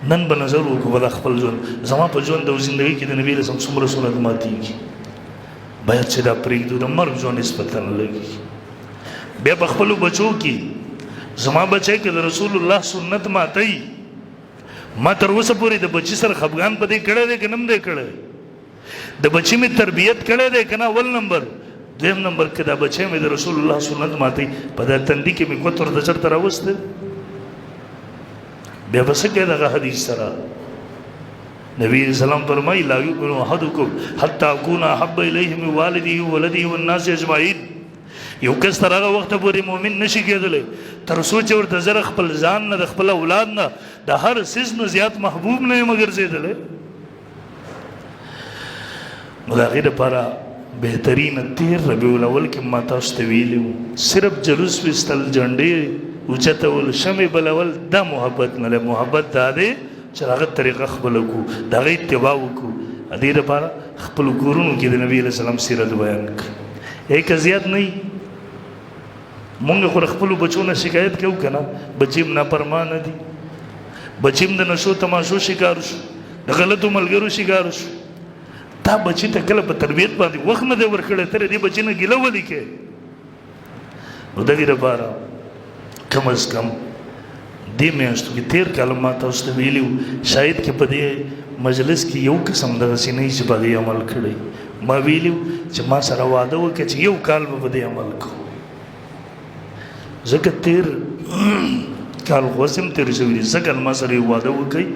نن به نظر وکړو د خپل ژوند زما په ژوند او زندګۍ کې د نبی رسول څومره سنت ماتېږي باید چې دا پرېږدو د مرګ ژوند نسبتا لګي بیا په خپلو بچو کې زما بچی که د رسول الله سنت ماتوي ما تر اوسه پورې د بچي سره خفګان په دې کړی دی که نه م دی کړی د بچي مې تربیت کړی دی که نه اول نمبر دویم نمبر که دا بچی مې د رسول الله سنت ماتوي په دا تندي کې مې ګوت ورته چېرته راوستی بیا به څه کوې دغه حدیث سره نبی اسلام فرمایي لا یؤمن احدکم حتی اکون احب الیه من والده وولده والناس اجمعین یو کس تر هغه وخته پورې مؤمن نشي کېدلی تر څو چې ورته زه خپل ځان نه د خپل اولاد نه د هر څیز نه زیات محبوب نه یم ګرځېدلی نو د هغې دپاره بهترینه تېر ربیع الاول کې ما تاسو ته ویلي وو صرف جلوس ویستل جنډې اوچتول شمې بلول دا محبت نه دی محبت دا دی چې هغه طریقه خپله کړو د هغه اتباع وکړو د دې دپاره خپلو کورونو کې د نبي علیه السلام سیرت بیان کړي که زیات نه وي مونږ خو د خپلو بچو نه شکایت کوو که نه بچي م نافرمانه دي بچي م د نشو تماشو شکار شو د غلطو ملګرو شکار شو تا بچي ته کله په تربیت باندې وخت نه دی ورکړی ته د دې بچي نه ګیله ولې کوې نو د دې لپاره کم از کم دې میاشتو کې تېر کال ما تاسو ته ویلي وو شاید کې په دې مجلس کې یو قسم دغسې نه وي چې په هغې عمل کړی ما ویلي وو چې ما سره واده وکړه چې یو کال به په دې عمل کوو ځکه تېر کال خو هسې هم تېر شوي دي ځکه ما سره یو واده وکړئ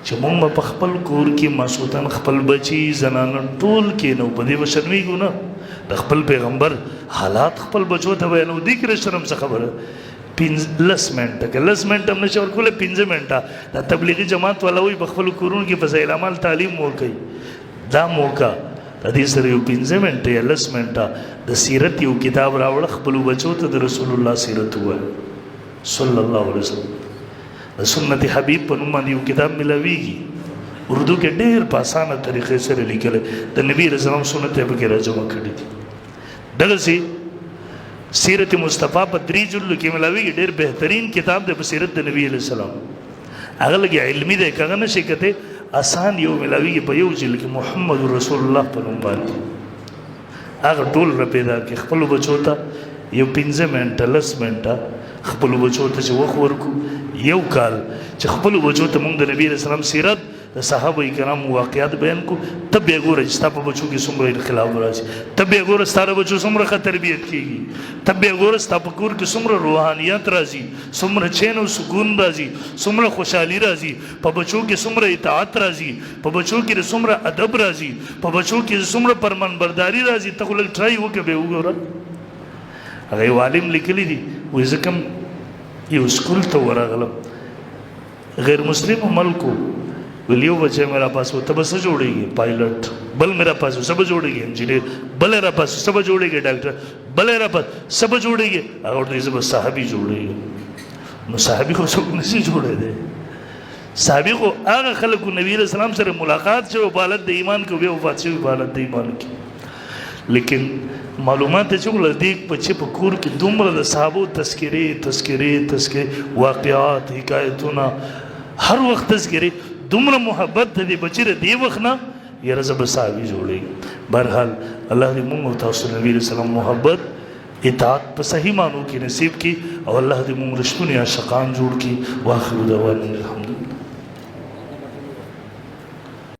چې مونږ به په خپل کور کې ماسوتن خپل بچي زنانه ټول کېنو په دې به شرمېږو نه د خپل پیغمبر حالات خپل بچو ته بیانو دې کې شرم څه خبره 15 منټه که 10 منټه هم نشي ورکولی 15 منټه دا تبلیغي جماعت والا وایي په خپلو کورونو کې فضایل اعمال تعلیم وکړئ دا موقع د دې سره یو 15 منټه یا 10 منټه د سیرت یو کتاب راوړه خپلو بچو ته د رسول الله سیرت ووایه صلی الله علیه وسلم د سنت حبیب په نوم باندې یو کتاب ملاویږي اردو کې ډېر په اسانه طریقې سره لیکلی د نبي علیه السلام سنت یې پکې راجمع کړي دي دغسې سیرت مصطفیٰ په 3 جلدو کې ملاویږي ډېر بهترین کتاب دی په سیرت د نبي علیه السلام هغه لږ علمي دی که هغه نشي کتی آسان یو ملاویږي په یو جلد کې محمد رسول الله په نوم باندې هغه ټول را پیدا کړي خپلو بچو ته یو 15 منټه 10 منټه خپلو بچو ته چې وخت ورکړو یو کال چې خپلو بچو ته مونږ د نبي علیه السلام سیرت د صحابه کرامو واقعات بیان کو ته بیا ګوره چې ستا په بچو کې څومره انقلاب راځي ته بیا ګوره ستا د بچو څومره ښه تربیت کېږي ته بیا ګوره ستا په کور کې څومره روحانیت راځي څومره چین او سکون راځي څومره خوشحالي راځي په بچو کې څومره اطاعت راځي په بچو کې څومره ادب راځي په بچو کې څومره فرمانبرداري راځي ته خو لږ ټرای وکړه بیا وګوره هغه یو عالم لیکلی دي وایي زه کوم یو سکول ته ورغلم غیر مسلم ملکو ویل یو بچی میرا پاس ہو تب سے جوڑے گی پائلٹ بل میرا پاس ہو سب جوڑے گی انجینئر بل میرا پاس ہو سب جوڑے گی ڈاکٹر بل میرا پاس سب جوڑے گی اگر تو بس صحابی جوڑے گی نو صحابی کو سب نسی جوڑے دے صحابی کو آگا خلق کو نبی علیہ السلام سے ملاقات سے وہ بالت دے ایمان کو بے وفات سے بالت دے ایمان کی لیکن معلومات ہے چونکہ لدیک بچے پا کور کی دومر دا صحابو تذکرے واقعات حکایتونا ہر وقت تذکرے دومره محبت دې بچی ر دی وخت نه یاره زه به صحابي جوړېږم بهرحال الله دې موږ او تاسو نبی علیه السلام محبت اطاعت په صحیح معنو کې نصیب کړي او الله دې موږ رښتونی عاشقان جوړ کړي واخر دعوانا الحمد